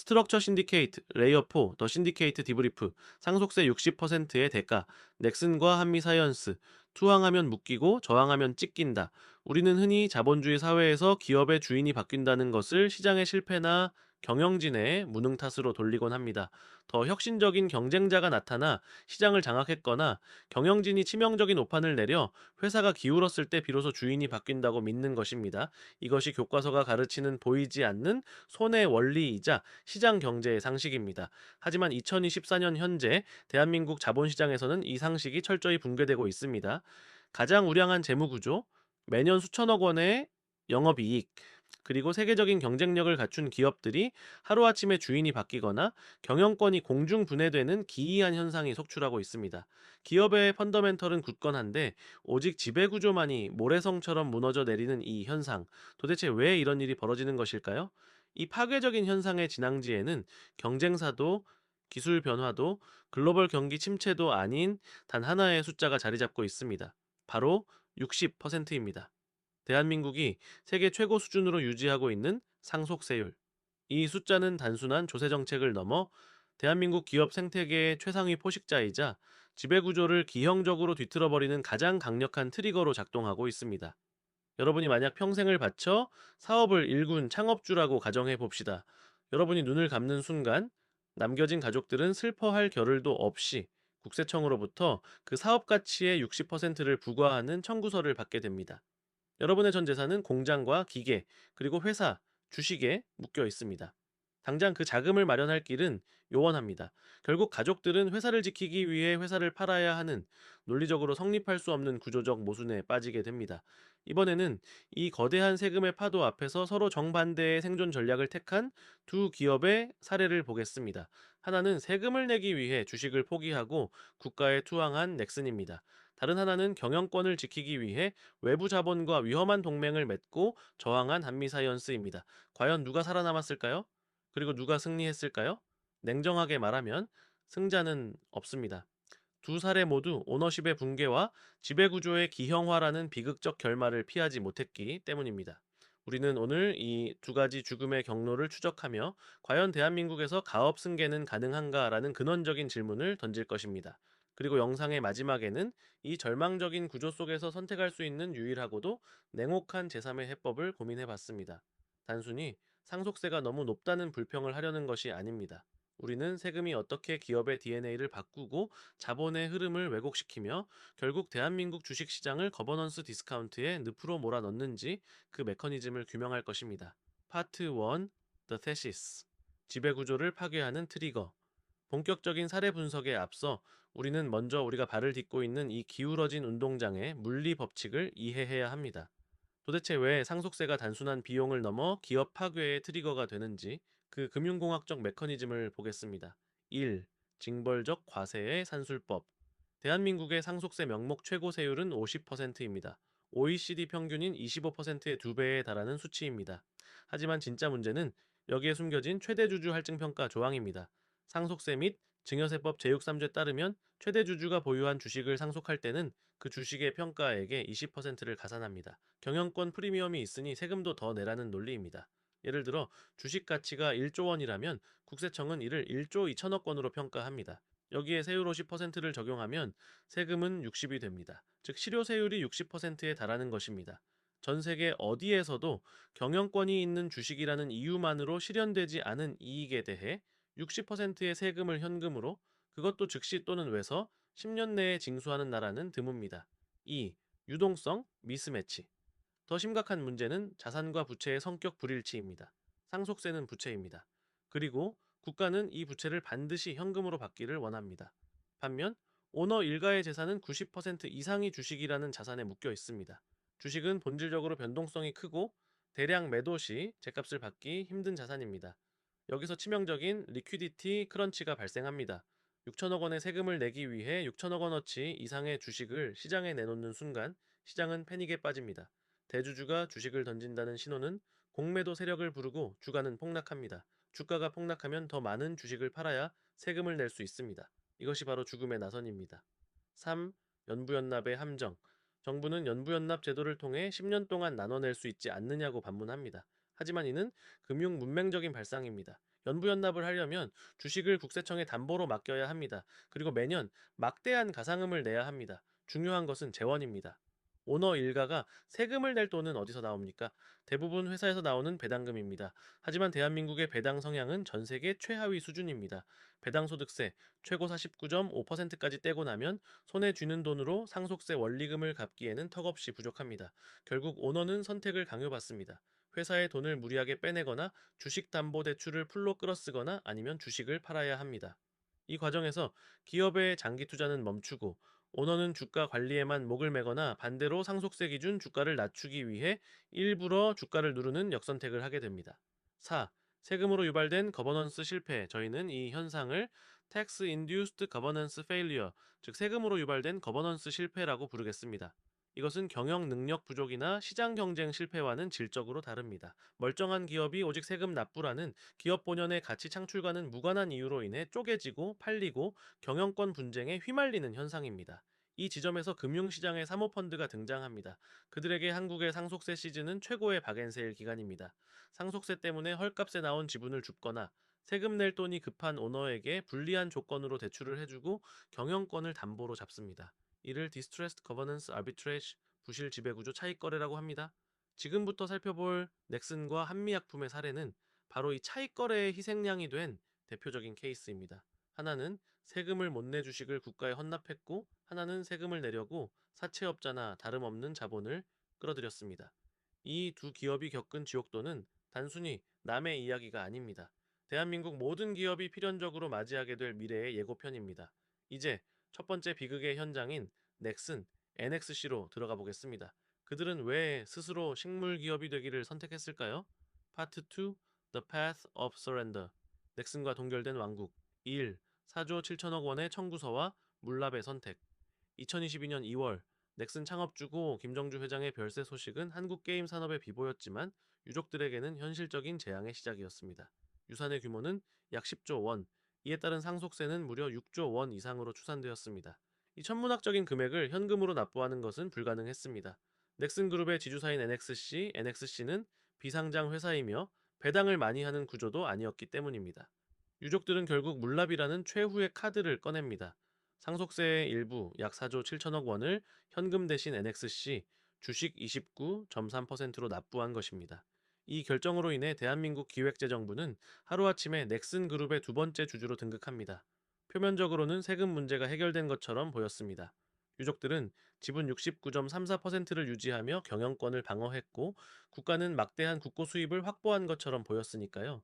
스트럭처 신디케이트, 레이어4, 더 신디케이트 디브리프, 상속세 60%의 대가, 넥슨과 한미사이언스, 투항하면 묶이고 저항하면 찢긴다. 우리는 흔히 자본주의 사회에서 기업의 주인이 바뀐다는 것을 시장의 실패나 경영진의 무능 탓으로 돌리곤 합니다. 더 혁신적인 경쟁자가 나타나 시장을 장악했거나 경영진이 치명적인 오판을 내려 회사가 기울었을 때 비로소 주인이 바뀐다고 믿는 것입니다. 이것이 교과서가 가르치는 보이지 않는 손해 원리이자 시장 경제의 상식입니다. 하지만 2024년 현재 대한민국 자본시장에서는 이 상식이 철저히 붕괴되고 있습니다. 가장 우량한 재무구조, 매년 수천억 원의 영업이익, 그리고 세계적인 경쟁력을 갖춘 기업들이 하루아침에 주인이 바뀌거나 경영권이 공중분해되는 기이한 현상이 속출하고 있습니다. 기업의 펀더멘털은 굳건한데 오직 지배구조만이 모래성처럼 무너져 내리는 이 현상, 도대체 왜 이런 일이 벌어지는 것일까요? 이 파괴적인 현상의 진앙지에는 경쟁사도 기술 변화도 글로벌 경기 침체도 아닌 단 하나의 숫자가 자리 잡고 있습니다. 바로 60%입니다. 대한민국이 세계 최고 수준으로 유지하고 있는 상속세율. 이 숫자는 단순한 조세 정책을 넘어 대한민국 기업 생태계의 최상위 포식자이자 지배구조를 기형적으로 뒤틀어버리는 가장 강력한 트리거로 작동하고 있습니다. 여러분이 만약 평생을 바쳐 사업을 일군 창업주라고 가정해 봅시다. 여러분이 눈을 감는 순간 남겨진 가족들은 슬퍼할 겨를도 없이 국세청으로부터 그 사업 가치의 60%를 부과하는 청구서를 받게 됩니다. 여러분의 전 재산은 공장과 기계, 그리고 회사, 주식에 묶여 있습니다. 당장 그 자금을 마련할 길은 요원합니다. 결국 가족들은 회사를 지키기 위해 회사를 팔아야 하는 논리적으로 성립할 수 없는 구조적 모순에 빠지게 됩니다. 이번에는 이 거대한 세금의 파도 앞에서 서로 정반대의 생존 전략을 택한 두 기업의 사례를 보겠습니다. 하나는 세금을 내기 위해 주식을 포기하고 국가에 투항한 넥슨입니다. 다른 하나는 경영권을 지키기 위해 외부 자본과 위험한 동맹을 맺고 저항한 한미사이언스입니다. 과연 누가 살아남았을까요? 그리고 누가 승리했을까요? 냉정하게 말하면 승자는 없습니다. 두 사례 모두 오너십의 붕괴와 지배구조의 기형화라는 비극적 결말을 피하지 못했기 때문입니다. 우리는 오늘 이 두 가지 죽음의 경로를 추적하며 과연 대한민국에서 가업 승계는 가능한가라는 근원적인 질문을 던질 것입니다. 그리고 영상의 마지막에는 이 절망적인 구조 속에서 선택할 수 있는 유일하고도 냉혹한 제3의 해법을 고민해 봤습니다. 단순히 상속세가 너무 높다는 불평을 하려는 것이 아닙니다. 우리는 세금이 어떻게 기업의 DNA를 바꾸고 자본의 흐름을 왜곡시키며 결국 대한민국 주식시장을 거버넌스 디스카운트에 늪으로 몰아넣는지 그 메커니즘을 규명할 것입니다. 파트 1. The Thesis. 지배구조를 파괴하는 트리거. 본격적인 사례 분석에 앞서 우리는 먼저 우리가 발을 딛고 있는 이 기울어진 운동장의 물리 법칙을 이해해야 합니다. 도대체 왜 상속세가 단순한 비용을 넘어 기업 파괴의 트리거가 되는지 그 금융공학적 메커니즘을 보겠습니다. 1. 징벌적 과세의 산술법. 대한민국의 상속세 명목 최고 세율은 50%입니다. OECD 평균인 25%의 2배에 달하는 수치입니다. 하지만 진짜 문제는 여기에 숨겨진 최대주주 할증평가 조항입니다. 상속세 및 증여세법 제63조에 따르면 최대주주가 보유한 주식을 상속할 때는 그 주식의 평가액의 20%를 가산합니다. 경영권 프리미엄이 있으니 세금도 더 내라는 논리입니다. 예를 들어 주식 가치가 1조 원이라면 국세청은 이를 1조 2천억 원으로 평가합니다. 여기에 세율 50%를 적용하면 세금은 60이 됩니다. 즉 실효세율이 60%에 달하는 것입니다. 전 세계 어디에서도 경영권이 있는 주식이라는 이유만으로 실현되지 않은 이익에 대해 60%의 세금을 현금으로, 그것도 즉시 또는 외서 10년 내에 징수하는 나라는 드뭅니다. 2. 유동성 미스매치. 더 심각한 문제는 자산과 부채의 성격 불일치입니다. 상속세는 부채입니다. 그리고 국가는 이 부채를 반드시 현금으로 받기를 원합니다. 반면 오너 일가의 재산은 90% 이상이 주식이라는 자산에 묶여 있습니다. 주식은 본질적으로 변동성이 크고 대량 매도 시 제값을 받기 힘든 자산입니다. 여기서 치명적인 리퀴디티 크런치가 발생합니다. 6천억 원의 세금을 내기 위해 6천억 원어치 이상의 주식을 시장에 내놓는 순간 시장은 패닉에 빠집니다. 대주주가 주식을 던진다는 신호는 공매도 세력을 부르고 주가는 폭락합니다. 주가가 폭락하면 더 많은 주식을 팔아야 세금을 낼 수 있습니다. 이것이 바로 죽음의 나선입니다. 3. 연부연납의 함정. 정부는 연부연납 제도를 통해 10년 동안 나눠낼 수 있지 않느냐고 반문합니다. 하지만 이는 금융 문맹적인 발상입니다. 연부연납을 하려면 주식을 국세청에 담보로 맡겨야 합니다. 그리고 매년 막대한 가상음을 내야 합니다. 중요한 것은 재원입니다. 오너 일가가 세금을 낼 돈은 어디서 나옵니까? 대부분 회사에서 나오는 배당금입니다. 하지만 대한민국의 배당 성향은 전 세계 최하위 수준입니다. 배당 소득세 최고 49.5%까지 떼고 나면 손에 쥐는 돈으로 상속세 원리금을 갚기에는 턱없이 부족합니다. 결국 오너는 선택을 강요받습니다. 회사의 돈을 무리하게 빼내거나 주식담보대출을 풀로 끌어쓰거나 아니면 주식을 팔아야 합니다. 이 과정에서 기업의 장기 투자는 멈추고 오너는 주가 관리에만 목을 매거나 반대로 상속세 기준 주가를 낮추기 위해 일부러 주가를 누르는 역선택을 하게 됩니다. 4. 세금으로 유발된 거버넌스 실패. 저희는 이 현상을 Tax Induced Governance Failure, 즉 세금으로 유발된 거버넌스 실패라고 부르겠습니다. 이것은 경영 능력 부족이나 시장 경쟁 실패와는 질적으로 다릅니다. 멀쩡한 기업이 오직 세금 납부라는 기업 본연의 가치 창출과는 무관한 이유로 인해 쪼개지고 팔리고 경영권 분쟁에 휘말리는 현상입니다. 이 지점에서 금융시장의 사모펀드가 등장합니다. 그들에게 한국의 상속세 시즌은 최고의 박앤세일 기간입니다. 상속세 때문에 헐값에 나온 지분을 줍거나 세금 낼 돈이 급한 오너에게 불리한 조건으로 대출을 해주고 경영권을 담보로 잡습니다. 이를 Distressed Governance Arbitrage, 부실 지배구조 차익거래라고 합니다. 지금부터 살펴볼 넥슨과 한미약품의 사례는 바로 이 차익거래의 희생양이 된 대표적인 케이스입니다. 하나는 세금을 못 내 주식을 국가에 헌납했고, 하나는 세금을 내려고 사채업자나 다름없는 자본을 끌어들였습니다. 이 두 기업이 겪은 지옥도는 단순히 남의 이야기가 아닙니다. 대한민국 모든 기업이 필연적으로 맞이하게 될 미래의 예고편입니다. 이제 첫 번째 비극의 현장인 넥슨, NXC로 들어가 보겠습니다. 그들은 왜 스스로 식물 기업이 되기를 선택했을까요? 파트 2, The Path of Surrender. 넥슨과 동결된 왕국. 1. 4조 7천억 원의 청구서와 물납의 선택. 2022년 2월 넥슨 창업주고 김정주 회장의 별세 소식은 한국 게임 산업에 비보였지만 유족들에게는 현실적인 재앙의 시작이었습니다. 유산의 규모는 약 10조 원, 이에 따른 상속세는 무려 6조 원 이상으로 추산되었습니다. 이 천문학적인 금액을 현금으로 납부하는 것은 불가능했습니다. 넥슨 그룹의 지주사인 NXC는 비상장 회사이며 배당을 많이 하는 구조도 아니었기 때문입니다. 유족들은 결국 물납이라는 최후의 카드를 꺼냅니다. 상속세의 일부 약 4조 7천억 원을 현금 대신 NXC 주식 29.3%로 납부한 것입니다. 이 결정으로 인해 대한민국 기획재정부는 하루아침에 넥슨 그룹의 두 번째 주주로 등극합니다. 표면적으로는 세금 문제가 해결된 것처럼 보였습니다. 유족들은 지분 69.34%를 유지하며 경영권을 방어했고 국가는 막대한 국고 수입을 확보한 것처럼 보였으니까요.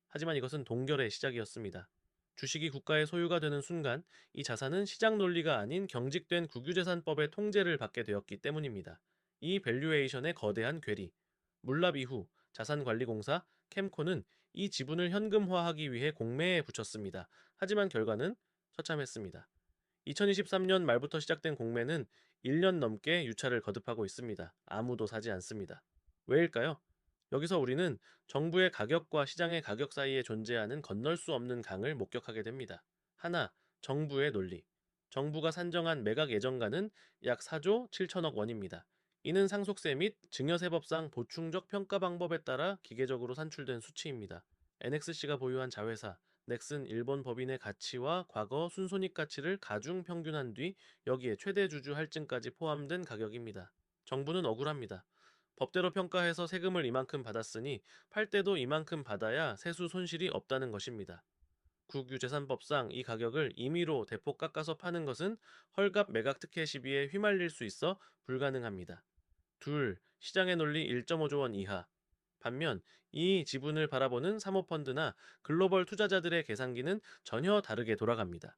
하지만 이것은 동결의 시작이었습니다. 주식이 국가의 소유가 되는 순간 이 자산은 시장 논리가 아닌 경직된 국유재산법의 통제를 받게 되었기 때문입니다. 이 밸류에이션의 거대한 괴리. 물납 이후 자산관리공사 캠코는 이 지분을 현금화하기 위해 공매에 붙였습니다. 하지만 결과는 처참했습니다. 2023년 말부터 시작된 공매는 1년 넘게 유찰을 거듭하고 있습니다. 아무도 사지 않습니다. 왜일까요? 여기서 우리는 정부의 가격과 시장의 가격 사이에 존재하는 건널 수 없는 강을 목격하게 됩니다. 하나, 정부의 논리. 정부가 산정한 매각 예정가는 약 4조 7천억 원입니다. 이는 상속세 및 증여세법상 보충적 평가 방법에 따라 기계적으로 산출된 수치입니다. NXC가 보유한 자회사, 넥슨 일본 법인의 가치와 과거 순손익 가치를 가중 평균한 뒤 여기에 최대 주주 할증까지 포함된 가격입니다. 정부는 억울합니다. 법대로 평가해서 세금을 이만큼 받았으니 팔 때도 이만큼 받아야 세수 손실이 없다는 것입니다. 국유재산법상 이 가격을 임의로 대폭 깎아서 파는 것은 헐값 매각 특혜 시비에 휘말릴 수 있어 불가능합니다. 둘, 시장의 논리 1.5조 원 이하. 반면 이 지분을 바라보는 사모펀드나 글로벌 투자자들의 계산기는 전혀 다르게 돌아갑니다.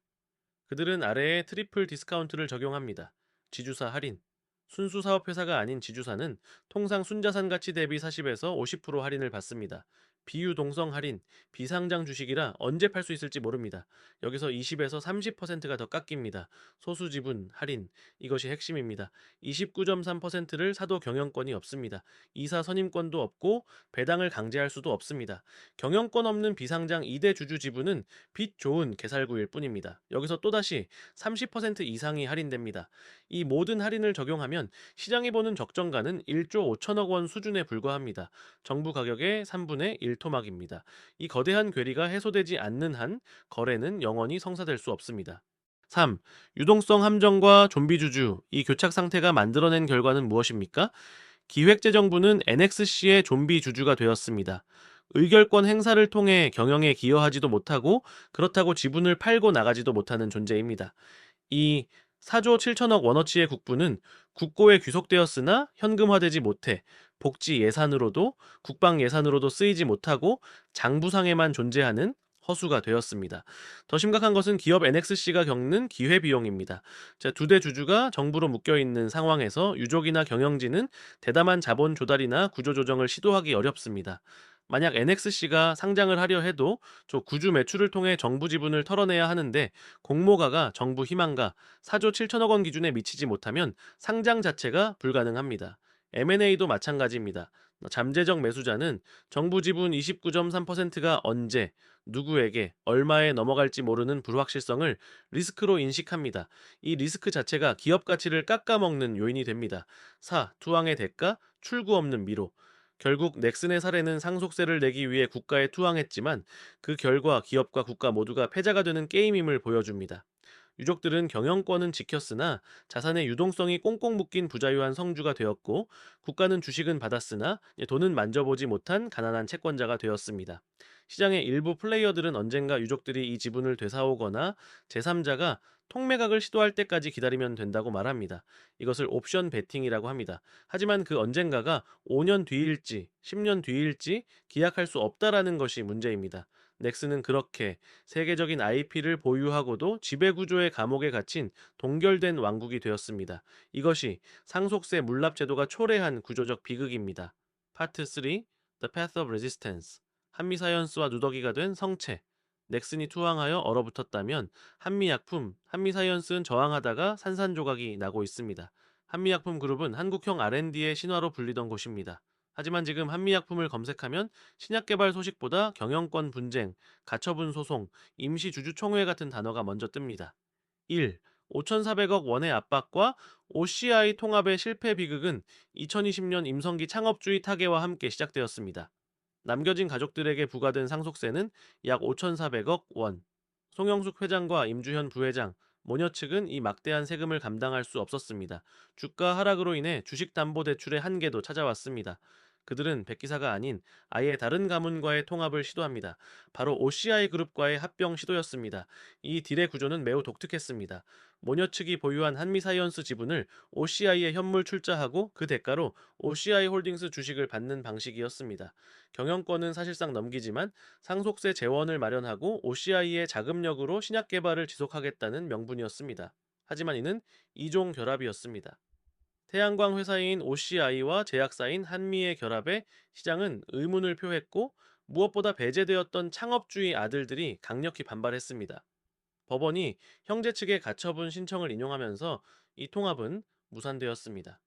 그들은 아래에 트리플 디스카운트를 적용합니다. 지주사 할인. 순수 사업회사가 아닌 지주사는 통상 순자산 가치 대비 40에서 50% 할인을 받습니다. 비유동성 할인, 비상장 주식이라 언제 팔 수 있을지 모릅니다. 여기서 20에서 30%가 더 깎입니다. 소수 지분, 할인, 이것이 핵심입니다. 29.3%를 사도 경영권이 없습니다. 이사 선임권도 없고 배당을 강제할 수도 없습니다. 경영권 없는 비상장 2대 주주 지분은 빚 좋은 개살구일 뿐입니다. 여기서 또다시 30% 이상이 할인됩니다. 이 모든 할인을 적용하면 따르면 시장이 보는 적정가는 1조 5천억 원 수준에 불과합니다. 정부 가격의 3분의 1 토막입니다. 이 거대한 괴리가 해소되지 않는 한 거래는 영원히 성사될 수 없습니다. 3. 유동성 함정과 좀비 주주, 이 교착 상태가 만들어낸 결과는 무엇입니까? 기획재정부는 NXC의 좀비 주주가 되었습니다. 의결권 행사를 통해 경영에 기여하지도 못하고 그렇다고 지분을 팔고 나가지도 못하는 존재입니다. 이 4조 7천억 원어치의 국부는 국고에 귀속되었으나 현금화되지 못해 복지 예산으로도 국방 예산으로도 쓰이지 못하고 장부상에만 존재하는 허수가 되었습니다. 더 심각한 것은 기업 NXC가 겪는 기회비용입니다. 두 대 주주가 정부로 묶여있는 상황에서 유족이나 경영진은 대담한 자본 조달이나 구조조정을 시도하기 어렵습니다. 만약 NXC가 상장을 하려 해도 구주 매출을 통해 정부 지분을 털어내야 하는데 공모가가 정부 희망가 4조 7천억 원 기준에 미치지 못하면 상장 자체가 불가능합니다. M&A도 마찬가지입니다. 잠재적 매수자는 정부 지분 29.3%가 언제, 누구에게, 얼마에 넘어갈지 모르는 불확실성을 리스크로 인식합니다. 이 리스크 자체가 기업 가치를 깎아먹는 요인이 됩니다. 4. 투항의 대가, 출구 없는 미로. 결국 넥슨의 사례는 상속세를 내기 위해 국가에 투항했지만 그 결과 기업과 국가 모두가 패자가 되는 게임임을 보여줍니다. 유족들은 경영권은 지켰으나 자산의 유동성이 꽁꽁 묶인 부자유한 성주가 되었고 국가는 주식은 받았으나 돈은 만져보지 못한 가난한 채권자가 되었습니다. 시장의 일부 플레이어들은 언젠가 유족들이 이 지분을 되사오거나 제3자가 통매각을 시도할 때까지 기다리면 된다고 말합니다. 이것을 옵션 베팅이라고 합니다. 하지만 그 언젠가가 5년 뒤일지 10년 뒤일지 기약할 수 없다라는 것이 문제입니다. 넥슨은 그렇게 세계적인 IP를 보유하고도 지배구조의 감옥에 갇힌 동결된 왕국이 되었습니다. 이것이 상속세 물납 제도가 초래한 구조적 비극입니다. 파트 3. The Path of Resistance. 한미사이언스와 누더기가 된 성체. 넥슨이 투항하여 얼어붙었다면 한미약품, 한미사이언스는 저항하다가 산산조각이 나고 있습니다. 한미약품 그룹은 한국형 R&D의 신화로 불리던 곳입니다. 하지만 지금 한미약품을 검색하면 신약 개발 소식보다 경영권 분쟁, 가처분 소송, 임시 주주총회 같은 단어가 먼저 뜹니다. 1. 5,400억 원의 압박과 OCI 통합의 실패 비극은 2020년 임성기 창업주의 타계와 함께 시작되었습니다. 남겨진 가족들에게 부과된 상속세는 약 5,400억 원. 송영숙 회장과 임주현 부회장, 모녀 측은 이 막대한 세금을 감당할 수 없었습니다. 주가 하락으로 인해 주식담보대출의 한계도 찾아왔습니다. 그들은 백기사가 아닌 아예 다른 가문과의 통합을 시도합니다. 바로 OCI 그룹과의 합병 시도였습니다. 이 딜의 구조는 매우 독특했습니다. 모녀 측이 보유한 한미사이언스 지분을 OCI에 현물 출자하고 그 대가로 OCI 홀딩스 주식을 받는 방식이었습니다. 경영권은 사실상 넘기지만 상속세 재원을 마련하고 OCI의 자금력으로 신약 개발을 지속하겠다는 명분이었습니다. 하지만 이는 이종 결합이었습니다. 태양광 회사인 OCI와 제약사인 한미의 결합에 시장은 의문을 표했고 무엇보다 배제되었던 창업주의 아들들이 강력히 반발했습니다. 법원이 형제 측의 가처분 신청을 인용하면서 이 통합은 무산되었습니다.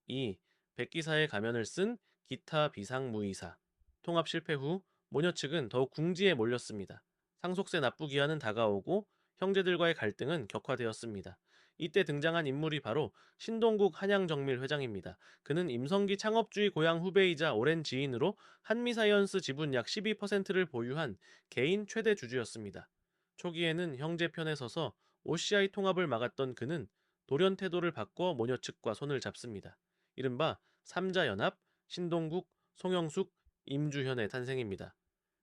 2. 백기사의 가면을 쓴 기타 비상무이사. 통합 실패 후 모녀 측은 더욱 궁지에 몰렸습니다. 상속세 납부 기한은 다가오고 형제들과의 갈등은 격화되었습니다. 이때 등장한 인물이 바로 신동국 한양정밀 회장입니다. 그는 임성기 창업주의 고향 후배이자 오랜 지인으로 한미사이언스 지분 약 12%를 보유한 개인 최대 주주였습니다. 초기에는 형제 편에 서서 OCI 통합을 막았던 그는 돌연 태도를 바꿔 모녀 측과 손을 잡습니다. 이른바 삼자연합, 신동국, 송영숙, 임주현의 탄생입니다.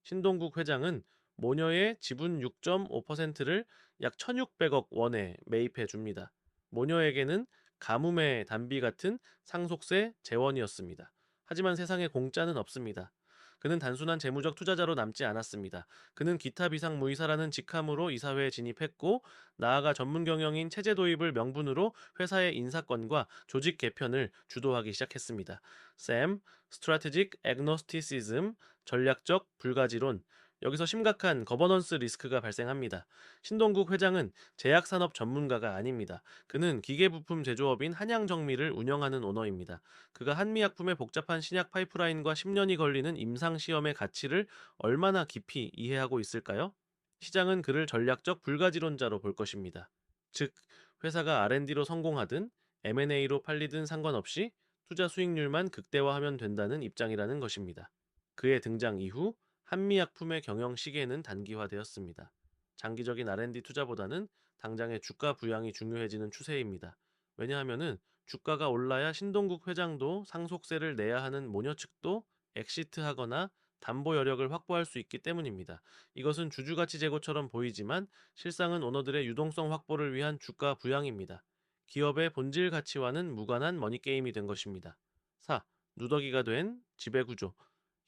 신동국 회장은 모녀의 지분 6.5%를 약 1,600억 원에 매입해 줍니다. 모녀에게는 가뭄의 단비 같은 상속세 재원이었습니다. 하지만 세상에 공짜는 없습니다. 그는 단순한 재무적 투자자로 남지 않았습니다. 그는 기타 비상무이사라는 직함으로 이사회에 진입했고 나아가 전문 경영인 체제 도입을 명분으로 회사의 인사권과 조직 개편을 주도하기 시작했습니다. SAM, Strategic Agnosticism, 전략적 불가지론. 여기서 심각한 거버넌스 리스크가 발생합니다. 신동국 회장은 제약산업 전문가가 아닙니다. 그는 기계부품 제조업인 한양정밀을 운영하는 오너입니다. 그가 한미약품의 복잡한 신약 파이프라인과 10년이 걸리는 임상시험의 가치를 얼마나 깊이 이해하고 있을까요? 시장은 그를 전략적 불가지론자로 볼 것입니다. 즉, 회사가 R&D로 성공하든 M&A로 팔리든 상관없이 투자 수익률만 극대화하면 된다는 입장이라는 것입니다. 그의 등장 이후 한미약품의 경영 시계는 단기화되었습니다. 장기적인 R&D 투자보다는 당장의 주가 부양이 중요해지는 추세입니다. 왜냐하면은 주가가 올라야 신동국 회장도 상속세를 내야 하는 모녀 측도 엑시트하거나 담보 여력을 확보할 수 있기 때문입니다. 이것은 주주가치 제고처럼 보이지만 실상은 오너들의 유동성 확보를 위한 주가 부양입니다. 기업의 본질 가치와는 무관한 머니게임이 된 것입니다. 4. 누더기가 된 지배구조.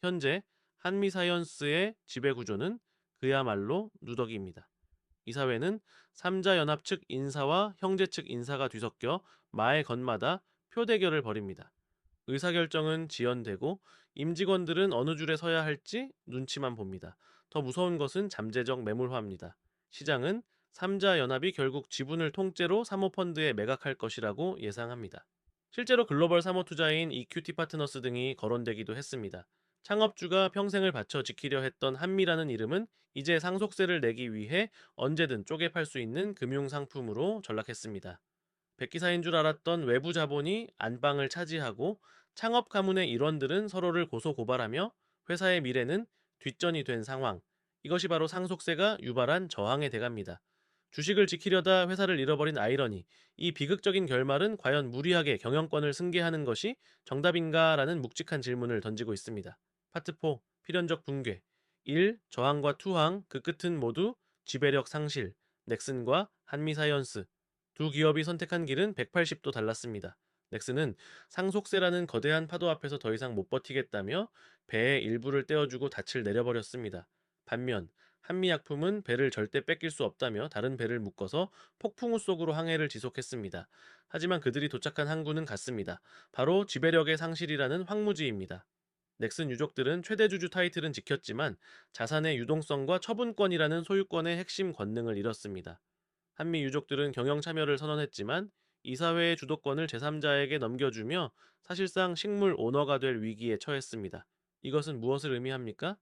현재 한미사이언스의 지배구조는 그야말로 누더기입니다. 이 사회는 삼자연합 측 인사와 형제 측 인사가 뒤섞여 말 건마다 표대결을 벌입니다. 의사결정은 지연되고 임직원들은 어느 줄에 서야 할지 눈치만 봅니다. 더 무서운 것은 잠재적 매물화입니다. 시장은 삼자연합이 결국 지분을 통째로 사모펀드에 매각할 것이라고 예상합니다. 실제로 글로벌 사모투자인 EQT 파트너스 등이 거론되기도 했습니다. 창업주가 평생을 바쳐 지키려 했던 한미라는 이름은 이제 상속세를 내기 위해 언제든 쪼개 팔 수 있는 금융상품으로 전락했습니다. 백기사인 줄 알았던 외부 자본이 안방을 차지하고 창업 가문의 일원들은 서로를 고소고발하며 회사의 미래는 뒷전이 된 상황. 이것이 바로 상속세가 유발한 저항의 대가입니다. 주식을 지키려다 회사를 잃어버린 아이러니. 이 비극적인 결말은 과연 무리하게 경영권을 승계하는 것이 정답인가라는 묵직한 질문을 던지고 있습니다. 파트 4. 필연적 붕괴. 1. 저항과 투항, 그 끝은 모두 지배력 상실. 넥슨과 한미사이언스. 두 기업이 선택한 길은 180도 달랐습니다. 넥슨은 상속세라는 거대한 파도 앞에서 더 이상 못 버티겠다며 배의 일부를 떼어주고 닻을 내려버렸습니다. 반면 한미약품은 배를 절대 뺏길 수 없다며 다른 배를 묶어서 폭풍우 속으로 항해를 지속했습니다. 하지만 그들이 도착한 항구는 같습니다. 바로 지배력의 상실이라는 황무지입니다. 넥슨 유족들은 최대 주주 타이틀은 지켰지만 자산의 유동성과 처분권이라는 소유권의 핵심 권능을 잃었습니다. 한미 유족들은 경영 참여를 선언했지만 이사회의 주도권을 제3자에게 넘겨주며 사실상 식물 오너가 될 위기에 처했습니다. 이것은 무엇을 의미합니까?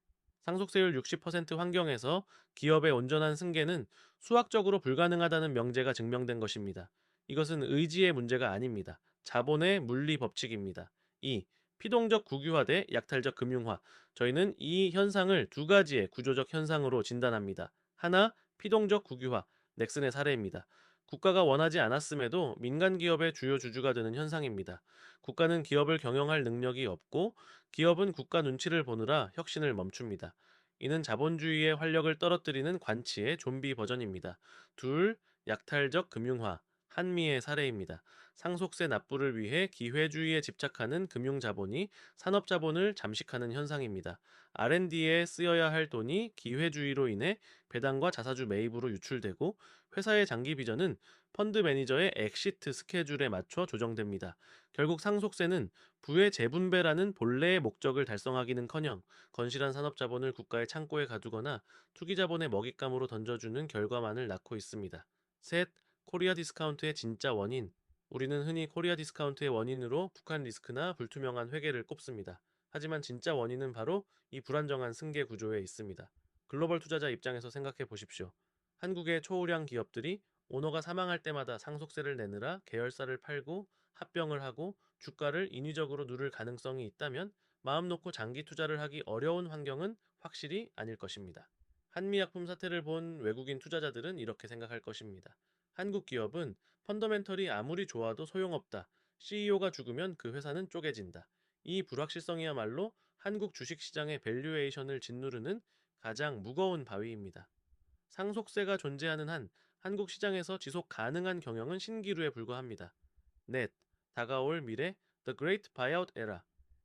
상속세율 60% 환경에서 기업의 온전한 승계는 수학적으로 불가능하다는 명제가 증명된 것입니다. 이것은 의지의 문제가 아닙니다. 자본의 물리 법칙입니다. 2. 피동적 국유화 대 약탈적 금융화. 저희는 이 현상을 두 가지의 구조적 현상으로 진단합니다. 하나, 피동적 국유화. 넥슨의 사례입니다. 국가가 원하지 않았음에도 민간 기업의 주요 주주가 되는 현상입니다. 국가는 기업을 경영할 능력이 없고 기업은 국가 눈치를 보느라 혁신을 멈춥니다. 이는 자본주의의 활력을 떨어뜨리는 관치의 좀비 버전입니다. 둘, 약탈적 금융화. 한미의 사례입니다. 상속세 납부를 위해 기회주의에 집착하는 금융자본이 산업자본을 잠식하는 현상입니다. R&D에 쓰여야 할 돈이 기회주의로 인해 배당과 자사주 매입으로 유출되고 회사의 장기 비전은 펀드 매니저의 엑시트 스케줄에 맞춰 조정됩니다. 결국 상속세는 부의 재분배라는 본래의 목적을 달성하기는커녕 건실한 산업자본을 국가의 창고에 가두거나 투기자본의 먹잇감으로 던져주는 결과만을 낳고 있습니다. 셋, 코리아 디스카운트의 진짜 원인. 우리는 흔히 코리아 디스카운트의 원인으로 북한 리스크나 불투명한 회계를 꼽습니다. 하지만 진짜 원인은 바로 이 불안정한 승계 구조에 있습니다. 글로벌 투자자 입장에서 생각해 보십시오. 한국의 초우량 기업들이 오너가 사망할 때마다 상속세를 내느라 계열사를 팔고 합병을 하고 주가를 인위적으로 누를 가능성이 있다면 마음 놓고 장기 투자를 하기 어려운 환경은 확실히 아닐 것입니다. 한미약품 사태를 본 외국인 투자자들은 이렇게 생각할 것입니다. 한국 기업은 펀더멘털이 아무리 좋아도 소용없다. CEO가 죽으면 그 회사는 쪼개진다. 이 불확실성이야말로 한국 주식시장의 밸류에이션을 짓누르는 가장 무거운 바위입니다. 상속세가 존재하는 한 한국 시장에서 지속 가능한 경영은 신기루에 불과합니다. 넷, 다가올 미래, The Great Buyout Era.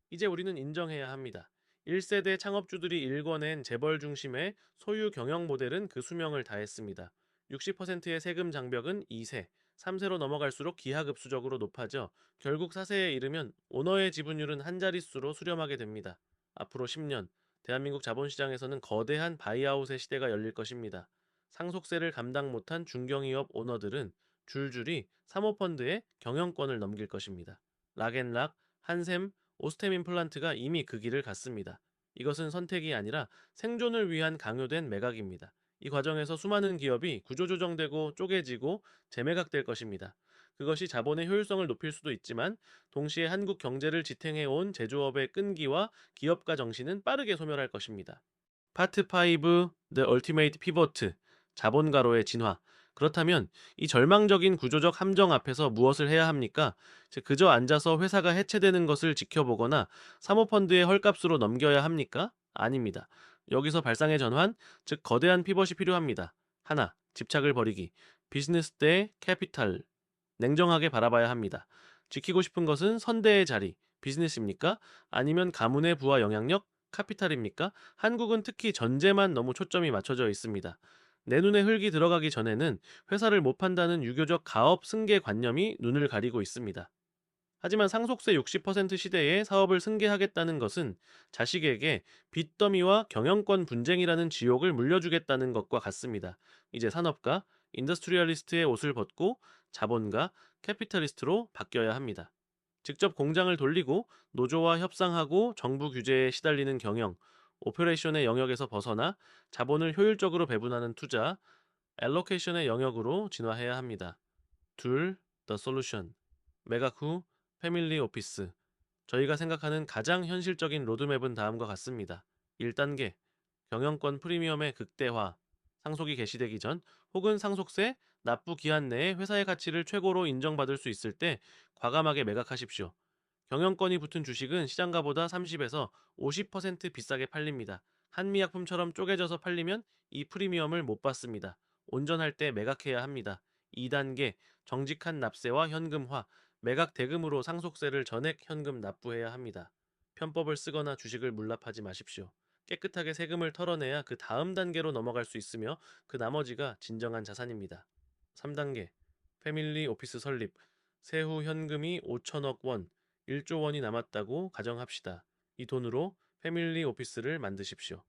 이제 우리는 인정해야 합니다. 1세대 창업주들이 일궈낸 재벌 중심의 소유 경영 모델은 그 수명을 다했습니다. 60%의 세금 장벽은 2세, 3세로 넘어갈수록 기하급수적으로 높아져 결국 4세에 이르면 오너의 지분율은 한 자릿수로 수렴하게 됩니다. 앞으로 10년, 대한민국 자본시장에서는 거대한 바이아웃의 시대가 열릴 것입니다. 상속세를 감당 못한 중견기업 오너들은 줄줄이 사모펀드에 경영권을 넘길 것입니다. 락앤락, 한샘, 오스템 임플란트가 이미 그 길을 갔습니다. 이것은 선택이 아니라 생존을 위한 강요된 매각입니다. 이 과정에서 수많은 기업이 구조조정되고 쪼개지고 재매각될 것입니다. 그것이 자본의 효율성을 높일 수도 있지만 동시에 한국 경제를 지탱해온 제조업의 끈기와 기업가 정신은 빠르게 소멸할 것입니다. 파트 5, The Ultimate Pivot, 자본가로의 진화. 그렇다면 이 절망적인 구조적 함정 앞에서 무엇을 해야 합니까? 즉, 그저 앉아서 회사가 해체되는 것을 지켜보거나 사모펀드의 헐값으로 넘겨야 합니까? 아닙니다. 여기서 발상의 전환, 즉 거대한 피벗이 필요합니다. 하나, 집착을 버리기. 비즈니스 대 캐피탈. 냉정하게 바라봐야 합니다. 지키고 싶은 것은 선대의 자리, 비즈니스입니까? 아니면 가문의 부와 영향력, 카피탈입니까? 한국은 특히 전제만 너무 초점이 맞춰져 있습니다. 내 눈에 흙이 들어가기 전에는 회사를 못 판다는 유교적 가업 승계 관념이 눈을 가리고 있습니다. 하지만 상속세 60% 시대에 사업을 승계하겠다는 것은 자식에게 빚더미와 경영권 분쟁이라는 지옥을 물려주겠다는 것과 같습니다. 이제 산업가, 인더스트리얼리스트의 옷을 벗고 자본가, 캐피탈리스트로 바뀌어야 합니다. 직접 공장을 돌리고 노조와 협상하고 정부 규제에 시달리는 경영, 오퍼레이션의 영역에서 벗어나 자본을 효율적으로 배분하는 투자, 알로케이션의 영역으로 진화해야 합니다. 둘, The Solution. 매각 후 패밀리 오피스. 저희가 생각하는 가장 현실적인 로드맵은 다음과 같습니다. 1단계, 경영권 프리미엄의 극대화. 상속이 개시되기 전 혹은 상속세 납부 기한 내에 회사의 가치를 최고로 인정받을 수 있을 때 과감하게 매각하십시오. 경영권이 붙은 주식은 시장가보다 30에서 50% 비싸게 팔립니다. 한미약품처럼 쪼개져서 팔리면 이 프리미엄을 못 받습니다. 온전할 때 매각해야 합니다. 2단계, 정직한 납세와 현금화. 매각 대금으로 상속세를 전액 현금 납부해야 합니다. 편법을 쓰거나 주식을 물납하지 마십시오. 깨끗하게 세금을 털어내야 그 다음 단계로 넘어갈 수 있으며 그 나머지가 진정한 자산입니다. 3단계, 패밀리 오피스 설립. 세후 현금이 5천억 원, 1조 원이 남았다고 가정합시다. 이 돈으로 패밀리 오피스를 만드십시오.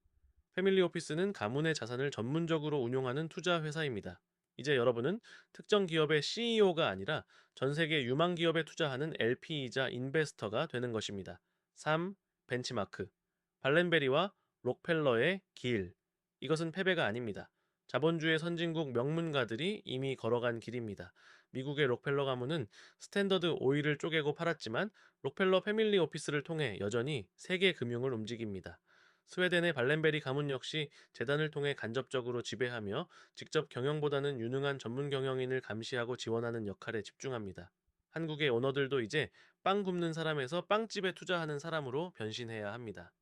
패밀리 오피스는 가문의 자산을 전문적으로 운용하는 투자 회사입니다. 이제 여러분은 특정 기업의 CEO가 아니라 전 세계 유망 기업에 투자하는 LP이자 인베스터가 되는 것입니다. 3. 벤치마크. 발렌베리와 록펠러의 길. 이것은 패배가 아닙니다. 자본주의 선진국 명문가들이 이미 걸어간 길입니다. 미국의 록펠러 가문은 스탠더드 오일을 쪼개고 팔았지만 록펠러 패밀리 오피스를 통해 여전히 세계 금융을 움직입니다. 스웨덴의 발렌베리 가문 역시 재단을 통해 간접적으로 지배하며 직접 경영보다는 유능한 전문 경영인을 감시하고 지원하는 역할에 집중합니다. 한국의 오너들도 이제 빵 굽는 사람에서 빵집에 투자하는 사람으로 변신해야 합니다.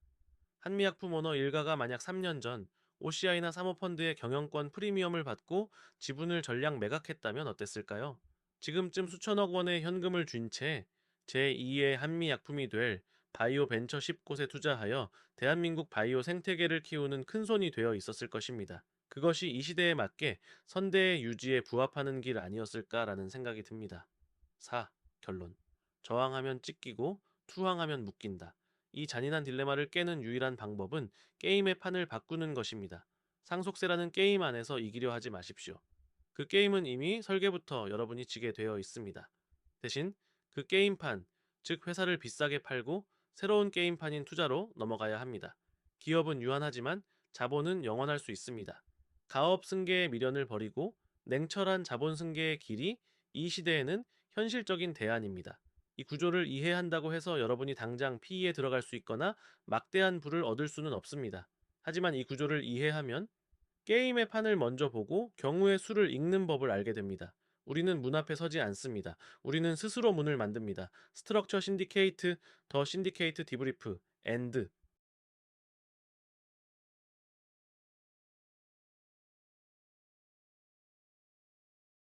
한미약품 오너 일가가 만약 3년 전 OCI나 사모펀드의 경영권 프리미엄을 받고 지분을 전량 매각했다면 어땠을까요? 지금쯤 수천억 원의 현금을 쥔 채 제2의 한미약품이 될 바이오 벤처 10곳에 투자하여 대한민국 바이오 생태계를 키우는 큰손이 되어 있었을 것입니다. 그것이 이 시대에 맞게 선대의 유지에 부합하는 길 아니었을까라는 생각이 듭니다. 4. 결론. 저항하면 찢기고 투항하면 묶인다. 이 잔인한 딜레마를 깨는 유일한 방법은 게임의 판을 바꾸는 것입니다. 상속세라는 게임 안에서 이기려 하지 마십시오. 그 게임은 이미 설계부터 여러분이 지게 되어 있습니다. 대신 그 게임판, 즉 회사를 비싸게 팔고 새로운 게임판인 투자로 넘어가야 합니다. 기업은 유한하지만 자본은 영원할 수 있습니다. 가업 승계의 미련을 버리고 냉철한 자본 승계의 길이 이 시대에는 현실적인 대안입니다. 이 구조를 이해한다고 해서 여러분이 당장 PE에 들어갈 수 있거나 막대한 부를 얻을 수는 없습니다. 하지만 이 구조를 이해하면 게임의 판을 먼저 보고 경우의 수를 읽는 법을 알게 됩니다. 우리는 문 앞에 서지 않습니다. 우리는 스스로 문을 만듭니다. 스트럭처 신디케이트, 더 신디케이트 디브리프, 엔드,